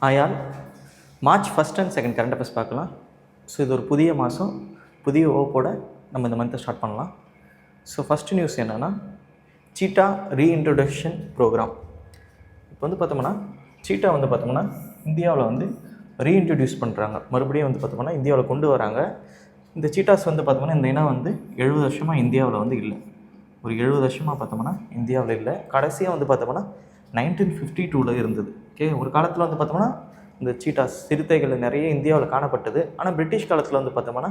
ஆயால் March 1 and 2 current affairs பார்க்கலாம். So இது ஒரு புதிய மாதம், புதிய ஓப்போட நம்ம இந்த மந்த்தை ஸ்டார்ட் பண்ணலாம். ஸோ ஃபஸ்ட்டு நியூஸ் என்னென்னா, சீட்டா ரீஇன்ட்ரொடக்ஷன் ப்ரோக்ராம். இப்போ வந்து பார்த்தோம்னா சீட்டா வந்து பார்த்தோம்னா இந்தியாவில் வந்து ரீஇன்ட்ரடியூஸ் பண்ணுறாங்க. மறுபடியும் வந்து பார்த்தோம்னா இந்தியாவில் கொண்டு வராங்க. இந்த சீட்டாஸ் வந்து பார்த்தோம்னா இந்த இனம் வந்து 70 வருஷமாக இந்தியாவில் வந்து இல்லை. ஒரு 70 வருஷமாக பார்த்தோம்னா இந்தியாவில் இல்லை. கடைசியாக வந்து பார்த்தோம்னா 1952 இருந்தது. ஓகே, ஒரு காலத்தில் வந்து பார்த்தோம்னா இந்த சீட்டாஸ் சிறுத்தைகள் நிறைய இந்தியாவில் காணப்பட்டது. ஆனால் பிரிட்டிஷ் காலத்தில் வந்து பார்த்தோம்னா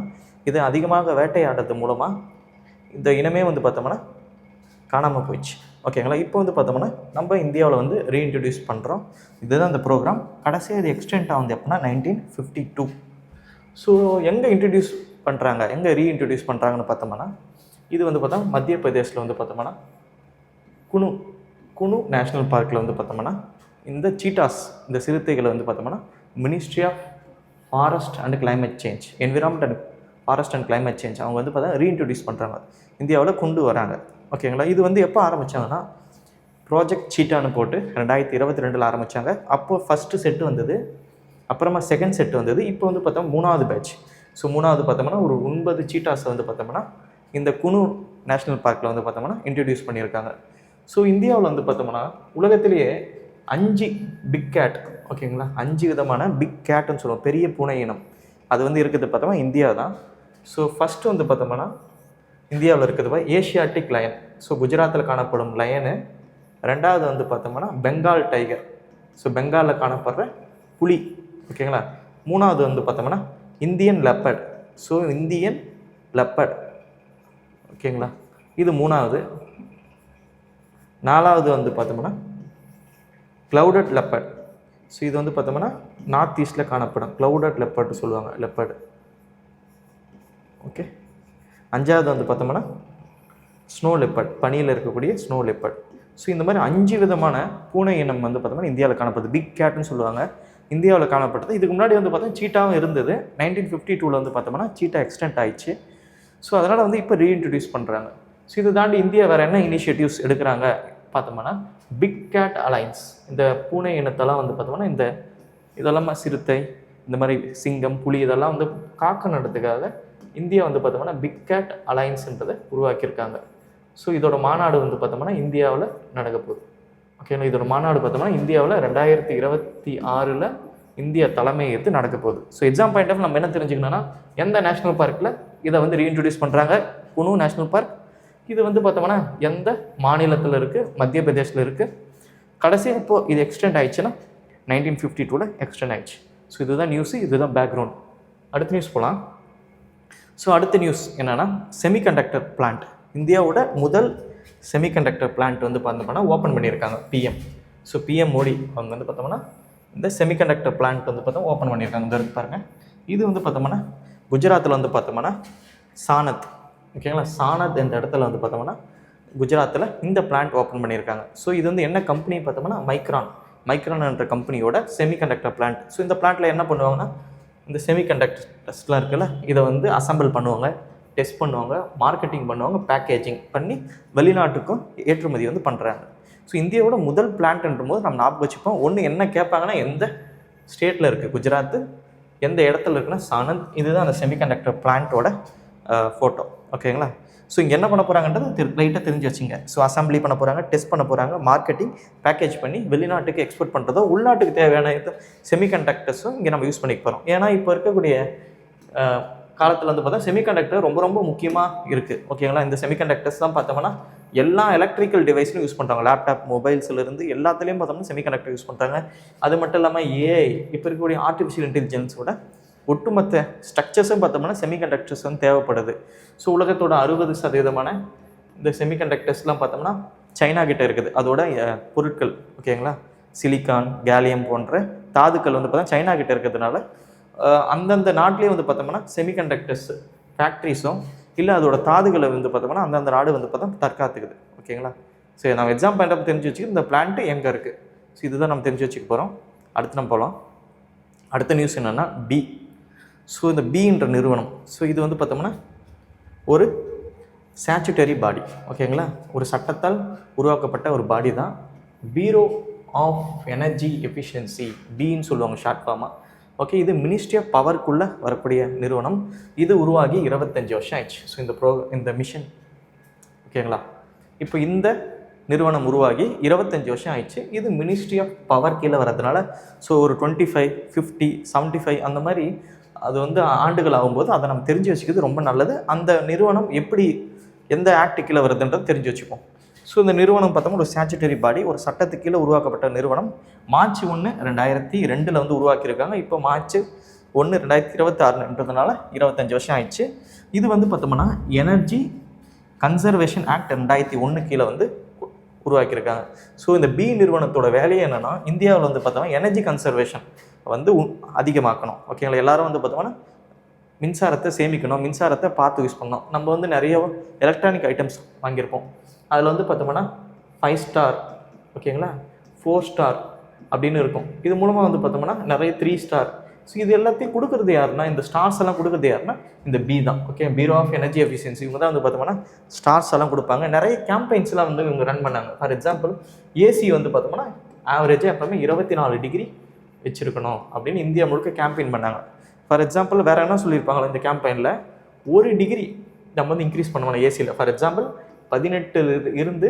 இது அதிகமாக வேட்டையாடுறது மூலமாக இந்த இனமே வந்து பார்த்தோம்னா காணாமல் போயிடுச்சு. ஓகேங்களா, இப்போ வந்து பார்த்தோம்னா நம்ம இந்தியாவில் வந்து ரீஇன்ட்ரடியூஸ் பண்ணுறோம். இதுதான் இந்த ப்ரோக்ராம். கடைசியாக இது எக்ஸ்டெண்ட் ஆகுது எப்படின்னா 1952. ஸோ எங்கே இன்ட்ரடியூஸ் பண்ணுறாங்க, எங்கே ரீஇன்ட்ரடியூஸ் பண்ணுறாங்கன்னு பார்த்தோம்னா இது வந்து பார்த்தா மத்திய பிரதேசில் வந்து பார்த்தோம்னா குனு நேஷ்னல் பார்க்கில் வந்து பார்த்தோம்னா இந்த சீட்டாஸ் இந்த சிறுத்தைகளை வந்து பார்த்தோம்னா ministry of forest and climate change, environment and forest and climate change அவங்க வந்து பார்த்தா ரீஇன்ட்ரடியூஸ் பண்ணுறாங்க, இந்தியாவில் கொண்டு வராங்க. ஓகேங்களா, இது வந்து எப்போ ஆரம்பித்தாங்கன்னா ப்ராஜெக்ட் சீட்டான்னு போட்டு 2022 ஆரம்பித்தாங்க. அப்போ ஃபஸ்ட்டு செட்டு வந்தது, அப்புறமா செகண்ட் செட்டு வந்தது, இப்போ வந்து பார்த்தோம் 3வது பேட்ச். ஸோ 3வது பார்த்தோம்னா ஒரு 9 சீட்டாஸை வந்து பார்த்தோம்னா இந்த குனு நேஷ்னல் பார்க்கில் வந்து பார்த்தோம்னா இன்ட்ரடியூஸ் பண்ணியிருக்காங்க. ஸோ இந்தியாவில் வந்து பார்த்தோம்னா உலகத்திலேயே 5 பிக் கேட், ஓகேங்களா, 5 விதமான பிக் கேட்டுன்னு சொல்லுவோம், பெரிய பூனை இனம், அது வந்து இருக்கிறது பார்த்தோம்னா இந்தியா தான். ஸோ ஃபஸ்ட்டு வந்து பார்த்தோம்னா இந்தியாவில் இருக்கிறது ஏஷியாட்டிக் லயன், ஸோ குஜராத்தில் காணப்படும் லயனு. 2வது வந்து பார்த்தோம்னா பெங்கால் டைகர், ஸோ பெங்காலில் காணப்படுற புலி. ஓகேங்களா, 3வது வந்து பார்த்தோம்னா Indian leopard, so Indian leopard. ஓகேங்களா, இது 3வது. 4வது வந்து பார்த்தோம்னா க்ளவுடட் லெப்பர்ட், ஸோ இது வந்து பார்த்தோம்னா நார்த் ஈஸ்டில் காணப்படும் க்ளவுடட் லெப்பர்டு சொல்லுவாங்க, லெப்பர்டு. ஓகே, 5வது வந்து பார்த்தோம்னா ஸ்னோ லெப்பர்ட், பனியில் இருக்கக்கூடிய ஸ்னோ லெப்பர்ட். ஸோ இந்த மாதிரி 5 விதமான பூனை இனம் வந்து பார்த்தோம்னா இந்தியாவில் காணப்படுது, பிக் கேட்னு சொல்லுவாங்க, இந்தியாவில் காணப்பட்டது. இதுக்கு முன்னாடி வந்து பார்த்தோம்னா சீட்டாவும் இருந்தது. 1952 வந்து பார்த்தோம்னா சீட்டா எக்ஸ்டெண்ட் ஆயிடுச்சு. ஸோ அதனால் வந்து இப்போ ரீஇன்ட்ரடியூஸ் பண்ணுறாங்க. ஸோ இதை தாண்டி இந்தியா வேறு என்ன இனிஷியேட்டிவ்ஸ் எடுக்கிறாங்க பார்த்தோம்னா பிக் கேட் அலைன்ஸ், இந்த பூனை இனத்தெல்லாம் வந்து பார்த்தோம்னா இதெல்லாம் சிறுத்தை, இந்த மாதிரி சிங்கம், புலி இதெல்லாம் வந்து காக்கணுன்றதுக்காக இந்தியா வந்து பார்த்தோம்னா பிக் கேட் அலைன்ஸ்ன்றதை உருவாக்கியிருக்காங்க. ஸோ இதோட மாநாடு வந்து பார்த்தோம்னா இந்தியாவில் நடக்க போகுது. ஓகேங்களா, இதோட மாநாடு பார்த்தோம்னா இந்தியாவில் 2026 இந்தியா தலைமை ஏற்று நடக்க போகுது. ஸோ எக்ஸாம் பாயிண்ட் ஆஃப் நம்ம என்ன தெரிஞ்சுக்கணும்னா, எந்த நேஷ்னல் பார்க்கில் இதை வந்து ரீஇன்ட்ரடியூஸ் பண்ணுறாங்க, குனு நேஷ்னல் பார்க். இது வந்து பார்த்தோம்னா எந்த மாநிலத்தில் இருக்குது, மத்திய பிரதேசில் இருக்குது. கடைசியாக இப்போது இது எக்ஸ்டெண்ட் ஆயிடுச்சுன்னா 1952 எக்ஸ்டெண்ட் ஆயிடுச்சு. ஸோ இதுதான் நியூஸு, இதுதான் பேக்ரவுண்ட். அடுத்த நியூஸ் போகலாம். ஸோ அடுத்த நியூஸ் என்னென்னா, செமிகண்டக்டர் பிளான்ட், இந்தியாவோட முதல் செமிகண்டக்டர் பிளான்ட் வந்து பார்த்தோம்னா ஓப்பன் பண்ணியிருக்காங்க பிஎம். ஸோ பிஎம் மோடி அவங்க வந்து பார்த்தோம்னா இந்த செமிகண்டக்டர் பிளான்ட் வந்து பார்த்தோம் ஓப்பன் பண்ணியிருக்காங்க. இந்த இருக்கு பாருங்கள், இது வந்து பார்த்தோம்னா குஜராத்தில் வந்து பார்த்தோம்னா சானத். ஓகேங்களா, சானத் இந்த இடத்துல வந்து பார்த்தோம்னா குஜராத்தில் இந்த பிளான்ட் ஓப்பன் பண்ணியிருக்காங்க. ஸோ இது வந்து என்ன கம்பெனி பார்த்தோம்னா மைக்ரான்ன்ற கம்பெனியோட செமிகண்டக்டர் பிளான்ட். ஸோ இந்த பிளான்ட்டில் என்ன பண்ணுவாங்கன்னா, இந்த செமிகண்டக்டர்ஸ்லாம் இருக்குல்ல, இதை வந்து அசம்பிள் பண்ணுவாங்க, டெஸ்ட் பண்ணுவாங்க, மார்க்கெட்டிங் பண்ணுவாங்க, பேக்கேஜிங் பண்ணி வெளிநாட்டுக்கும் ஏற்றுமதி வந்து பண்ணுறாங்க. ஸோ இந்தியாவோட முதல் பிளான்ட்ன்ற போது நம்ம ஞாபகம் வச்சுப்போம். ஒன்று என்ன கேட்பாங்கன்னா, எந்த ஸ்டேட்டில் இருக்குது, குஜராத், எந்த இடத்துல இருக்குன்னா சானந்த். இதுதான் அந்த செமிகண்டக்டர் பிளான்ட்டோட ஃபோட்டோ. ஓகேங்களா, ஸோ இங்கே என்ன பண்ண போகிறாங்கன்றது லைட்டாக தெரிஞ்சு வச்சுங்க. ஸோ அசம்பிளி பண்ண போகிறாங்க, டெஸ்ட் பண்ண போகிறாங்க, மார்க்கெட்டிங், பேக்கேஜ் பண்ணி வெளிநாட்டுக்கு எக்ஸ்போர்ட் பண்ணுறதோ, உள்நாட்டுக்கு தேவையான செமிகண்டக்டர்ஸும் இங்கே நம்ம யூஸ் பண்ணிக்க போகிறோம். ஏன்னா இப்போ இருக்கக்கூடிய காலத்தில் வந்து பார்த்தா செமிகண்டக்டர் ரொம்ப ரொம்ப முக்கியமாக இருக்குது. ஓகேங்களா, இந்த செமிகண்டக்டர்ஸ் தான் பார்த்தோம்னா எல்லா எலக்ட்ரிக்கல் டிவைஸ்லையும் யூஸ் பண்ணுறாங்க, லேப்டாப், மொபைல்ஸ்லேருந்து எல்லாத்துலேயும் பார்த்தோம்னா செமிகண்டக்டர் யூஸ் பண்ணுறாங்க. அது மட்டும் இல்லாமல் ஏஐ, இப்போ இருக்கக்கூடிய ஆர்டிஃபிஷியல் இன்டெலிஜென்ஸோட ஒட்டுமொத்த ஸ்ட்ரக்சர்ஸும் பார்த்தோம்னா செமிகண்டக்டர்ஸ் வந்து தேவைப்படுது. ஸோ உலகத்தோட 60% இந்த செமிகண்டக்டர்ஸ்லாம் பார்த்தோம்னா சைனா கிட்டே இருக்குது. அதோட பொருட்கள், ஓகேங்களா, சிலிக்கான், கேலியம் போன்ற தாதுக்கள் வந்து பார்த்தா சைனா கிட்டே இருக்கிறதுனால அந்தந்த நாட்டிலே வந்து பார்த்தோம்னா செமிகண்டக்டர்ஸ் ஃபேக்ட்ரிஸும் இல்லை அதோட தாதுகளை வந்து பார்த்தோம்னா அந்தந்த நாடு வந்து பார்த்தா தற்காத்துக்குது. ஓகேங்களா, சரி, நம்ம எக்ஸாம் பாயிண்ட் ஆஃப் தெரிஞ்சு வச்சுக்கிட்டு இந்த பிளான்ட்டு எங்கே இருக்குது, ஸோ இதுதான் நம்ம தெரிஞ்சு வச்சுக்க போகிறோம். அடுத்து நம்ம போகலாம். அடுத்த நியூஸ் என்னென்னா ஸோ இந்த பின்ற நிறுவனம், ஸோ இது வந்து பார்த்தோம்னா ஒரு ஸ்டாச்சுட்டரி பாடி. ஓகேங்களா, ஒரு சட்டத்தால் உருவாக்கப்பட்ட ஒரு பாடி தான். பியூரோ ஆஃப் எனர்ஜி எஃபிஷியன்சி, பின்னு சொல்லுவாங்க ஷார்ட் ஃபார்மாக. ஓகே, இது மினிஸ்ட்ரி ஆஃப் பவருக்குள்ளே வரக்கூடிய நிறுவனம். இது உருவாகி 25 வருஷம் ஆயிடுச்சு. ஸோ இந்த மிஷன் ஓகேங்களா. இப்போ இந்த நிறுவனம் உருவாகி 25 வருஷம் ஆயிடுச்சு. இது மினிஸ்ட்ரி ஆஃப் பவர் கீழே வரதுனால ஸோ ஒரு 25, 50, 75 அந்த மாதிரி அது வந்து ஆண்டுகள் ஆகும்போது அதை நம்ம தெரிஞ்சு வச்சுக்கிறது ரொம்ப நல்லது. அந்த நிறுவனம் எப்படி எந்த ஆக்ட் கீழே வருதுன்றது தெரிஞ்சு வச்சுப்போம். ஸோ இந்த நிறுவனம் பார்த்தோம்னா ஒரு ஸ்டாச்சுட்டரி பாடி, ஒரு சட்டத்துக்கு கீழே உருவாக்கப்பட்ட நிறுவனம். March 1, 2002 வந்து உருவாக்கியிருக்காங்க. இப்போ March 1, 2026ன்றதுனால 25 வருஷம் ஆயிடுச்சு. இது வந்து பார்த்தோம்னா எனர்ஜி கன்சர்வேஷன் ஆக்ட் 2001 கீழே வந்து உருவாக்கியிருக்காங்க. ஸோ இந்த பி நிறுவனத்தோட வேலையை என்னென்னா, இந்தியாவில் வந்து பார்த்தோம்னா எனர்ஜி கன்சர்வேஷன் வந்து அதிகமாக்கணும். ஓகேங்களா. எல்லாரும் வந்து பார்த்தோம்னா மின்சாரத்தை சேமிக்கணும், மின்சாரத்தை பார்த்து யூஸ் பண்ணணும். நம்ம வந்து நிறைய எலக்ட்ரானிக் ஐட்டம்ஸ் வாங்கியிருப்போம். அதில் வந்து பார்த்தோம்னா 5 ஸ்டார் ஓகேங்களா, 4 ஸ்டார் அப்படின்னு இருக்கும். இது மூலமாக வந்து பார்த்தோம்னா நிறைய 3 ஸ்டார். ஸோ இது எல்லாத்தையும் கொடுக்குறது யாருன்னா, இந்த ஸ்டார்ஸ் எல்லாம் கொடுக்குறது யாருன்னா இந்த பி தான். Okay, bureau of energy efficiency இவங்க தான் வந்து பார்த்தோம்னா ஸ்டார்ஸ் எல்லாம் கொடுப்பாங்க. நிறைய கேம்பெயின்ஸ்லாம் வந்து இவங்க ரன் பண்ணாங்க. ஃபார் எக்ஸாம்பிள் ஏசி வந்து பார்த்தோம்னா ஆவரேஜாக எப்போவுமே 24 டிகிரி வச்சுருக்கணும் அப்படின்னு இந்தியா முழுக்க கேம்பெயின் பண்ணாங்க. ஃபார் எக்ஸாம்பிள் வேறு என்ன சொல்லியிருப்பாங்களா இந்த கேம்பெயினில், 1 டிகிரி நம்ம வந்து இன்க்ரீஸ் பண்ணுவோம் ஏசியில். ஃபார் எக்ஸாம்பிள் 18 இருந்து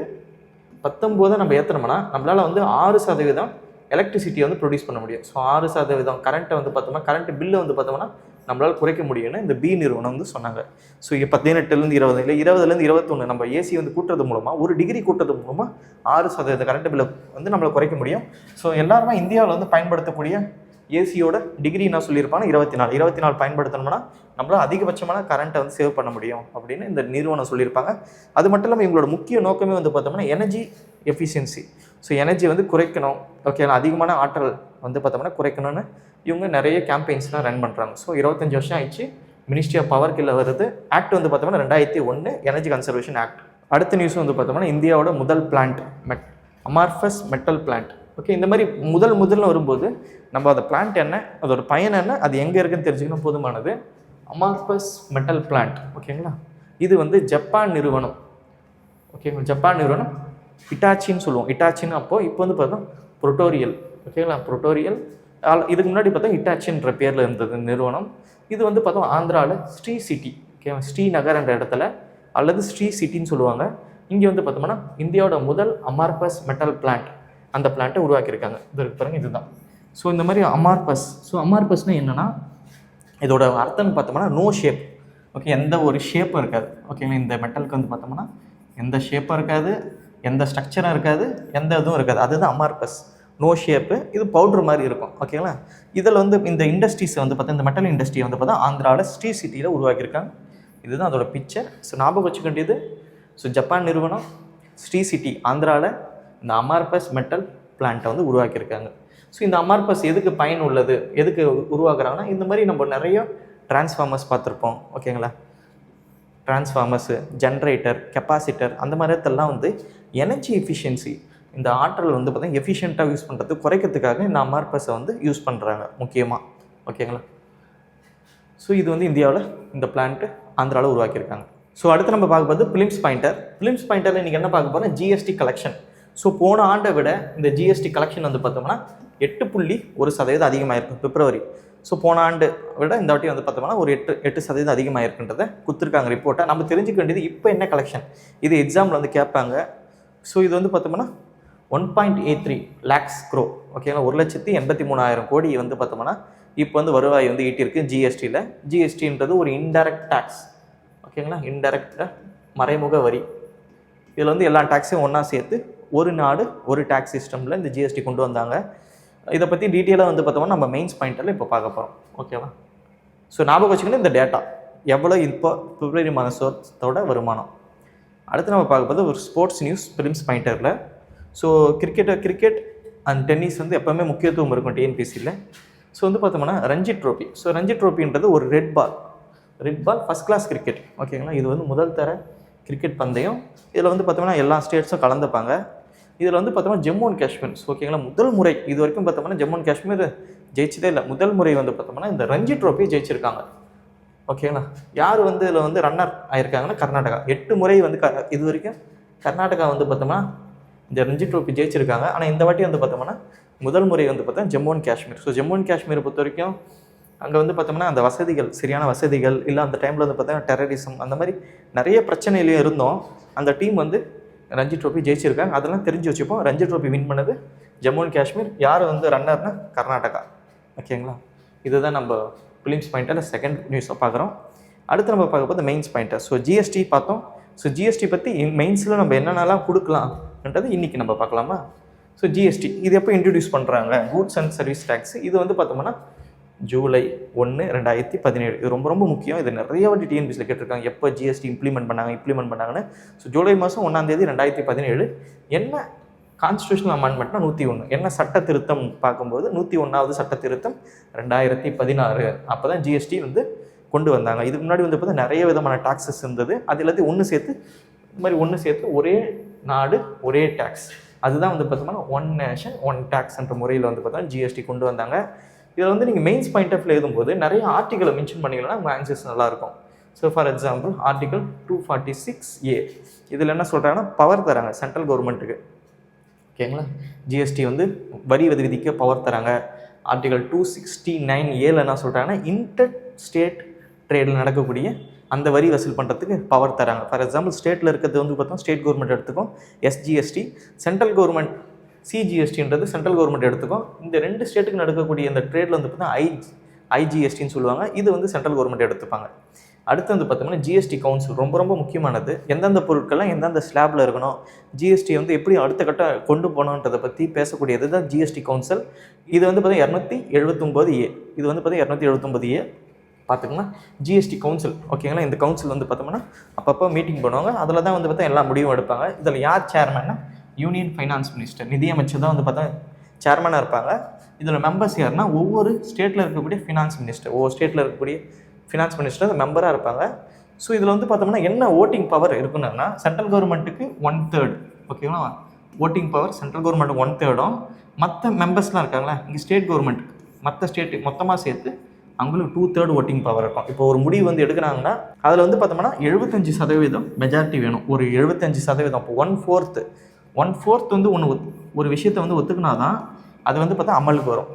19 நம்ம ஏற்றுனோம்னா நம்மளால் வந்து 6% எலக்ட்ரிசிட்டியை வந்து ப்ரொடியூஸ் பண்ண முடியும். ஸோ 6% கரண்ட்டை வந்து பார்த்தோம்னா கரண்ட் பில்லை வந்து பார்த்தோம்னா நம்மளால் குறைக்க முடியும்னு இந்த பி நிறுவனம் வந்து சொன்னாங்க. ஸோ 18லேருந்து 20 இல்லை 20லேருந்து 21 நம்ம ஏசி வந்து கூட்டுறது மூலமாக 1 டிகிரி கூட்டுறது மூலமாக 6% கரண்ட் பில்லை வந்து நம்மளால் குறைக்க முடியும். ஸோ எல்லாருமே இந்தியாவில் வந்து பயன்படுத்தக்கூடிய ஏசியோட டிகிரி நான் சொல்லியிருப்பாங்க 24 பயன்படுத்தணும்னா நம்மளால் அதிகபட்சமான கரண்ட்டை வந்து சேவ் பண்ண முடியும் அப்படின்னு இந்த நிறுவனம் சொல்லியிருப்பாங்க. அது மட்டும் இல்லாமல் இவங்களோட முக்கிய நோக்கமே வந்து பார்த்தோம்னா எனர்ஜி எஃபிஷியன்சி. ஸோ எனர்ஜி வந்து குறைக்கணும், ஓகே, அதிகமான ஆற்றல் வந்து பார்த்தோம்னா குறைக்கணும்னு இவங்க நிறைய கேம்பெயின்ஸ்லாம் ரன் பண்ணுறாங்க. ஸோ 25 வருஷம் ஆயிடுச்சு. மினிஸ்ட்ரி ஆஃப் பவர் கீழே வருது. ஆக்ட் வந்து பார்த்தோம்னா 2001 எனர்ஜி கன்சர்வேஷன் ஆக்ட். அடுத்த நியூஸ் வந்து பார்த்தோம்னா இந்தியாவோட முதல் plant amorphous metal plant. Okay, இந்த மாதிரி முதல்ல வரும்போது நம்ம அந்த பிளான்ட் என்ன, அதோட பயன் என்ன, அது எங்கே இருக்குன்னு தெரிஞ்சுக்கணும் போதுமானது. அமார்ஃபஸ் மெட்டல் பிளான்ட் ஓகேங்களா. இது வந்து ஜப்பான் நிறுவனம். ஓகேங்களா, ஜப்பான் நிறுவனம் இட்டாச்சின்னு சொல்லுவோம். இட்டாச்சின்னு இப்போ வந்து பார்த்தோம் புரோட்டோரியல். ஓகேங்களா, புரோட்டோரியல். இதுக்கு முன்னாடி பார்த்தா இட்டாச்சின்ற பேரில் இருந்தது நிறுவனம். இது வந்து பார்த்தோம் ஆந்திராவில் ஸ்ரீ சிட்டி, ஓகே, ஸ்ரீநகர் என்ற இடத்துல அல்லது ஸ்ரீ சிட்டின்னு சொல்லுவாங்க. இங்கே வந்து பார்த்தோம்னா இந்தியாவோட முதல் அமார்ஃபஸ் மெட்டல் பிளான்ட், அந்த பிளான்ட்டை உருவாக்கியிருக்காங்க. இதற்கு பிறகு இதுதான். ஸோ இந்த மாதிரி அமார்ஃபஸ். ஸோ அமார்ஃபஸ்னால் என்னென்னா, இதோட அர்த்தம்னு பார்த்தோம்னா நோ ஷேப். ஓகே, எந்த ஒரு ஷேப்பும் இருக்காது. ஓகேங்களா, இந்த மெட்டலுக்கு வந்து பார்த்தோம்னா எந்த ஷேப்பும் இருக்காது, எந்த ஸ்ட்ரக்சரும் இருக்காது, எந்த இதுவும் இருக்காது. அதுதான் அமார்ஃபஸ், நோ ஷேப்பு. இது பவுட்ரு மாதிரி இருக்கும். ஓகேங்களா, இதில் வந்து இந்த இண்டஸ்ட்ரீஸை வந்து பார்த்தா இந்த மெட்டல் இண்டஸ்ட்ரியை வந்து பார்த்தா ஆந்திராவில் ஸ்ரீ சிட்டியில் உருவாக்கியிருக்காங்க. இதுதான் அதோட பிக்சர். ஸோ ஞாபகம் வச்சுக்க வேண்டியது, ஸோ ஜப்பான் நிறுவனம் ஸ்ரீ சிட்டி ஆந்திராவில் இந்த அமார்ஃபஸ் மெட்டல் பிளான்ட்டை வந்து உருவாக்கியிருக்காங்க. ஸோ இந்த அமார்ஃபஸ் எதுக்கு பயன் உள்ளது, எதுக்கு உருவாக்குறாங்கன்னா, இந்த மாதிரி நம்ம நிறைய டிரான்ஸ்ஃபார்மர்ஸ் பார்த்துருப்போம். ஓகேங்களா, டிரான்ஸ்ஃபார்மர்ஸு, ஜென்ரேட்டர், கெப்பாசிட்டர், அந்த மாதிரி இடத்துலலாம் வந்து எனர்ஜி எஃபிஷியன்சி, இந்த ஆற்றல் வந்து பார்த்தீங்கன்னா எஃபிஷியண்ட்டாக யூஸ் பண்ணுறது குறைக்கிறதுக்காக இந்த அமார்ஃபஸை வந்து யூஸ் பண்ணுறாங்க முக்கியமாக. ஓகேங்களா, ஸோ இது வந்து இந்தியாவில் இந்த பிளான்ட்டு ஆந்திராவில் உருவாக்கியிருக்காங்க. ஸோ அடுத்து நம்ம பார்க்க போகிறது பிலிம்ஸ் பாயிண்டர். பிலிம்ஸ் பாயிண்டரில் இன்றைக்கி என்ன பார்க்க போகிறோம், ஜிஎஸ்டி கலெக்ஷன். ஸோ போன ஆண்டை விட இந்த ஜிஎஸ்டி கலெக்ஷன் வந்து பார்த்தோம்னா 8.1% அதிகமாகிருக்கும் பிப்ரவரி. ஸோ போன ஆண்டு விட இந்த வாட்டி வந்து பார்த்தோம்னா ஒரு 8% அதிகமாகிருக்குன்றதை கொடுத்துருக்காங்க ரிப்போர்ட்டை. நம்ம தெரிஞ்சுக்க வேண்டியது இப்போ என்ன கலெக்ஷன், இது எக்ஸாமில் வந்து கேட்பாங்க. ஸோ இது வந்து பார்த்தோம்னா 1.83 lakhs crore. ஓகேங்களா, 1,83,000 கோடி வந்து பார்த்தோம்னா இப்போ வந்து வருவாய் வந்து ஈட்டிருக்கு ஜிஎஸ்டியில். ஜிஎஸ்டின்றது ஒரு இன்டைரக்ட் டேக்ஸ். ஓகேங்களா, இன்டைரக்டாக மறைமுக வரி. இதில் வந்து எல்லா டேக்ஸையும் ஒன்றா சேர்த்து ஒரு நாடு ஒரு டேக்ஸ் சிஸ்டமில் இந்த ஜிஎஸ்டி கொண்டு வந்தாங்க. இதை பற்றி டீட்டெயிலாக வந்து பார்த்தோம்னா நம்ம மெயின்ஸ் பாயிண்டில் இப்போ பார்க்க போகிறோம். ஓகேவா, ஸோ ஞாபகம் வச்சுக்கணும் இந்த டேட்டா எவ்வளோ இப்போ பிப்ரவரி மாதத்தோட வருமானம். அடுத்து நம்ம பார்க்க போது ஒரு ஸ்போர்ட்ஸ் நியூஸ் பிலிம்ஸ் பாயிண்டரில். ஸோ கிரிக்கெட் அண்ட் டென்னிஸ் வந்து எப்போவுமே முக்கியத்துவம் இருக்கும் டிஎன்பிசியில். ஸோ வந்து பார்த்தோம்னா ரஞ்சி ட்ரோஃபி. ஸோ ரஞ்சி ட்ரோஃபின்றது ஒரு red ball first class cricket. ஓகேங்களா, இது வந்து முதல் தர கிரிக்கெட் பந்தயம். இதில் வந்து பார்த்தோம்னா எல்லா ஸ்டேட்ஸும் கலந்துப்பாங்க. இதில் வந்து பார்த்தோம்னா ஜம்மு அண்ட் காஷ்மீர், ஓகேங்களா, முதல் முறை இது வரைக்கும் பார்த்தோம்னா ஜம்மு அண்ட் காஷ்மீர் ஜெயிச்சதே இல்லை. முதல் முறை வந்து பார்த்தோம்னா இந்த ரஞ்சி ட்ரோஃபி ஜெயிச்சிருக்காங்க. ஓகேங்களா, யார் வந்து இதில் வந்து ரன்னர் ஆயிருக்காங்கன்னா கர்நாடகா. 8 முறை வந்து இது வரைக்கும் கர்நாடகா வந்து பார்த்தோம்னா இந்த ரஞ்சி ட்ரோஃபி ஜெயிச்சிருக்காங்க. ஆனால் இந்த வாட்டி வந்து பார்த்தோம்னா முதல் முறை வந்து பார்த்தா Jammu and Kashmir. So Jammu and காஷ்மீரை பொறுத்த வரைக்கும் அங்கே வந்து பார்த்தோம்னா அந்த வசதிகள், சரியான வசதிகள் இல்லை, அந்த டைமில் வந்து பார்த்தா டெரரிசம் அந்த மாதிரி நிறைய பிரச்சனையிலையும் இருந்தோம். அந்த டீம் வந்து ரஞ்சி ட்ரோஃபி ஜெயிச்சிருக்காங்க. அதெல்லாம் தெரிஞ்சு வச்சுப்போம். ரஞ்சி ட்ரோஃபி வின் பண்ணது ஜம்மு அண்ட் காஷ்மீர். யார் வந்து ரன்னர்னா கர்நாடகா. ஓகேங்களா? இதுதான் நம்ம ப்ரிலிம்ஸ் பாயிண்ட்டில் செகண்ட் நியூஸை பார்க்குறோம். அடுத்து நம்ம பார்க்க போது மெயின்ஸ் பாயிண்ட்டை. ஸோ ஜிஎஸ்டி பார்த்தோம். ஸோ ஜிஎஸ்டி பற்றி மெயின்ஸில் நம்ம என்னென்னலாம் கொடுக்கலாம்ன்றது இன்றைக்கி நம்ம பார்க்கலாமா? ஸோ ஜிஎஸ்டி இது எப்போ இன்ட்ரடியூஸ் பண்ணுறாங்க? Goods and service tax. இது வந்து பார்த்தோம்னா ஜூலை 1, 2017. இது ரொம்ப ரொம்ப முக்கியம். இது நிறைய வாட்டி டிஎன்பிசியில் கேட்டிருக்காங்க, எப்போ ஜிஎஸ்டி இம்ப்ளிமெண்ட் பண்ணாங்கன்னு. ஸோ ஜூலை மாதம் 1ஆம் தேதி 2017. என்ன கான்ஸ்டியூஷனல் அமெண்ட்மெண்ட்னா 101. என்ன சட்ட திருத்தம் பார்க்கும்போது 101வது சட்ட திருத்தம் 2016. அப்போ தான் ஜிஎஸ்டி வந்து கொண்டு வந்தாங்க. இதுக்கு முன்னாடி வந்து பார்த்தா நிறைய விதமான டாக்ஸஸ் இருந்தது. அது எல்லாத்தையும் ஒன்று சேர்த்து ஒரே நாடு ஒரே டேக்ஸ், அதுதான் வந்து பார்த்தோம்னா ஒன் நேஷன் ஒன் டேக்ஸ்ன்ற முறையில் வந்து பார்த்தா ஜிஎஸ்டி கொண்டு வந்தாங்க. இதில் வந்து நீங்கள் மெயின்ஸ் பாயிண்ட் ஆஃப் எழுதும்போது நிறைய ஆர்டிகளை மென்ஷன் பண்ணிங்கன்னா உங்கள் ஆன்சர்ஸ் நல்லாயிருக்கும். So for example article 246A இதில் என்ன சொல்கிறாங்கன்னா பவர் தராங்க சென்ட்ரல் கவர்மெண்ட்டுக்கு. ஓகேங்களா? ஜிஎஸ்டி வந்து வரி விதிக்க பவர் தராங்க. ஆர்டிகல் 269A என்ன சொல்கிறாங்கன்னா இன்டர் ஸ்டேட் ட்ரேடில் நடக்கக்கூடிய அந்த வரி வசூல் பண்ணுறதுக்கு பவர் தராங்க. ஃபார் எக்ஸாம்பிள் ஸ்டேட்டில் இருக்கிறது வந்து பார்த்தோம் ஸ்டேட் கவர்மெண்ட் எடுத்துக்கும் எஸ்ஜிஎஸ்டி, சென்ட்ரல் கவர்மெண்ட் சிஜிஎஸ்டின்றது சென்ட்ரல் கவர்மெண்ட் எடுத்துக்கும். இந்த 2 ஸ்டேட்டுக்கு நடக்கக்கூடிய இந்த ட்ரேடில் வந்து பார்த்தீங்கன்னா ஐஜிஎஸ்டின்னு சொல்லுவாங்க. இது வந்து சென்ட்ரல் கவர்மெண்ட் எடுத்துப்பாங்க. அடுத்து வந்து பார்த்தோம்னா ஜிஎஸ்டி கவுன்சில் ரொம்ப ரொம்ப முக்கியமானது. எந்தெந்த பொருட்கள்லாம் எந்தெந்த ஸ்லாபில் இருக்கணும், ஜிஎஸ்டி வந்து எப்படி அடுத்த கட்ட கொண்டு போகணுன்றதை பற்றி பேசக்கூடியது தான் ஜிஎஸ்டி கவுன்சில். இது வந்து பார்த்தீங்கன்னா 279A. இது வந்து பார்த்தீங்கன்னா 279A பார்த்துக்கலாம். GST council. ஓகேங்களா? இந்த கவுன்சில் வந்து பார்த்தோம்னா அப்பப்போ மீட்டிங் பண்ணுவாங்க. அதில் தான் வந்து பார்த்தா எல்லா முடிவும் எடுப்பாங்க. இதில் யார் சேர்மன்னா யூனியன் ஃபைனான்ஸ் மினிஸ்டர், நிதியமைச்சர் தான் வந்து பார்த்தா சேர்மனாக இருப்பாங்க. இதில் மெம்பர்ஸ் யாருன்னா ஒவ்வொரு ஸ்டேட்டில் இருக்கக்கூடிய ஃபினான்ஸ் மினிஸ்டர், ஒவ்வொரு ஸ்டேட்டில் இருக்கக்கூடிய ஃபினான்ஸ் மினிஸ்டர் மெம்பராக இருப்பாங்க. ஸோ இதில் வந்து பார்த்தோம்னா என்ன ஓட்டிங் பவர் இருக்குன்னா சென்ட்ரல் கவர்மெண்ட்டுக்கு 1/3. ஓகேங்களா? Voting power central government 1/3. மற்ற மெம்பர்ஸ்லாம் இருக்காங்களா இங்கே ஸ்டேட் கவர்மெண்ட், மற்ற ஸ்டேட்டு மொத்தமாக சேர்த்து அவங்களுக்கு 2/3 ஓட்டிங் பவர் இருக்கும். இப்போ ஒரு முடிவு வந்து எடுக்கிறாங்கன்னா அதில் வந்து பார்த்தோம்னா 75% மெஜாரிட்டி வேணும். ஒரு 75%. இப்போ 1/4 வந்து ஒரு விஷயத்தை வந்து ஒத்துக்கினா தான் அது வந்து பார்த்தா அமலுக்கு வரும்.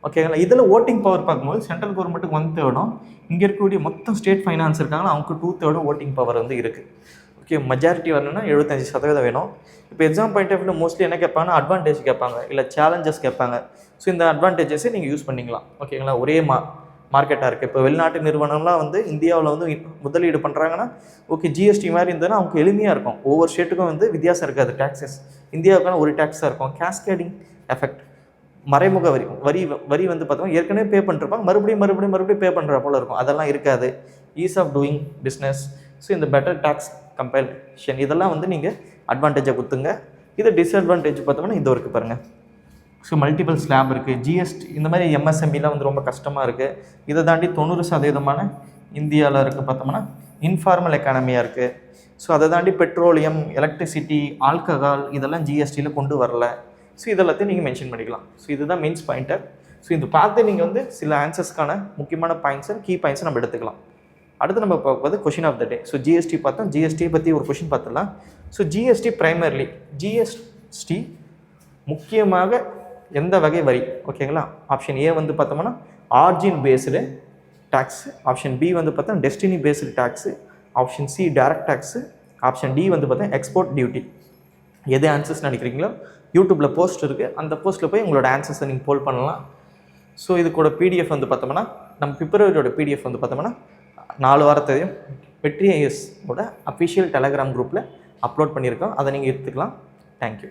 ஓகேங்களா? இதில் ஓட்டிங் பவர் பார்க்கும்போது சென்ட்ரல் கவர்மெண்ட்டுக்கு 1/3, இங்கே இருக்கக்கூடிய மொத்தம் ஸ்டேட் ஃபைனான்ஸ் இருக்காங்கன்னா அவங்க 2/3 ஓட்டிங் பவர் வந்து இருக்குது. ஓகே, மெஜாரிட்டி வரணும்னா 75% வேணும். இப்போ exam point of view mostly என்ன கேட்பாங்கன்னா அட்வான்டேஜ் கேட்பாங்க, இல்லை சேலஞ்சஸ் கேட்பாங்க. ஸோ இந்த அட்வான்டேஜஸை நீங்கள் யூஸ் பண்ணிக்கலாம். ஓகேங்களா? ஒரே மார்க்கெட்டாக இருக்குது. இப்போ வெளிநாட்டு நிறுவனம்லாம் வந்து இந்தியாவில் வந்து முதலீடு பண்ணுறாங்கன்னா ஓகே ஜிஎஸ்டி மாதிரி இருந்ததுன்னா அவங்க எளிமையாக இருக்கும். ஒவ்வொரு ஸ்டேட்டுக்கும் வந்து வித்தியாசம் இருக்காது. டேக்ஸஸ் இந்தியாவுக்கான ஒரு டேக்ஸாக இருக்கும். கேஸ்கேடிங் எஃபெக்ட், மறைமுக வரி வந்து பார்த்தோம்னா ஏற்கனவே பே பண்ணிருப்பாங்க, மறுபடியும் பே பண்ணுற போல இருக்கும். அதெல்லாம் இருக்காது. Ease of doing business. So இந்த பெட்டர் டேக்ஸ் கம்பேரிஷன் இதெல்லாம் வந்து நீங்கள் அட்வான்டேஜை கொடுத்துங்க. இது டிஸ்அட்வான்டேஜ் பார்த்தோம்னா இது இருக்குது பாருங்கள். ஸோ மல்டிபிள் ஸ்லாப் இருக்குது. ஜிஎஸ்டி இந்த மாதிரி எம்எஸ்எம்இலாம் வந்து ரொம்ப கஷ்டமாக இருக்குது. இதை தாண்டி 90% இந்தியாவில் இருக்குது பார்த்தோம்னா இன்ஃபார்மல் எக்கானமியாக இருக்குது. ஸோ அதை தாண்டி பெட்ரோலியம், எலக்ட்ரிசிட்டி, ஆல்கஹால் இதெல்லாம் ஜிஎஸ்டியில் கொண்டு வரல. ஸோ இதெல்லாத்தையும் நீங்கள் மென்ஷன் பண்ணிக்கலாம். ஸோ இதுதான் மெயின்ஸ் பாயிண்டர். ஸோ இது பார்த்து நீங்கள் வந்து சில ஆன்சர்ஸ்க்கான முக்கியமான பாயிண்ட்ஸை கீ பாயிண்ட்ஸை நம்ம எடுத்துக்கலாம். அடுத்து நம்ம பார்ப்பது question of the day. So GST பார்த்தோம். ஜிஎஸ்டியை பற்றி ஒரு கொஷின் பார்த்துடலாம். ஸோ ஜிஎஸ்டி ப்ரைமர்லி ஜிஎஸ்டி முக்கியமாக எந்த வகை வரி? ஓகேங்களா? ஆப்ஷன் ஏ வந்து பார்த்தோம்னா origin based tax, option B வந்து பார்த்தா destination based tax, option C direct tax, option D வந்து பார்த்தா எக்ஸ்போர்ட் டியூட்டி. எது ஆன்சர்ஸ் நினைக்கிறீங்களோ யூடியூப்பில் போஸ்ட் இருக்குது, அந்த போஸ்ட்டில் போய் உங்களோட ஆன்சர்ஸை நீங்கள் போல் பண்ணலாம். ஸோ இதுக்கூட பிடிஎஃப் வந்து பார்த்தோம்னா நம்ம பிப்ரவரியோட பிடிஎஃப் வந்து பார்த்தோம்னா 4 வாரத்தையும் வெற்றி ஐஎஸோட அஃபிஷியல் டெலகிராம் குரூப்பில் அப்லோட் பண்ணியிருக்கோம். அதை நீங்கள் எடுத்துக்கலாம். தேங்க்யூ.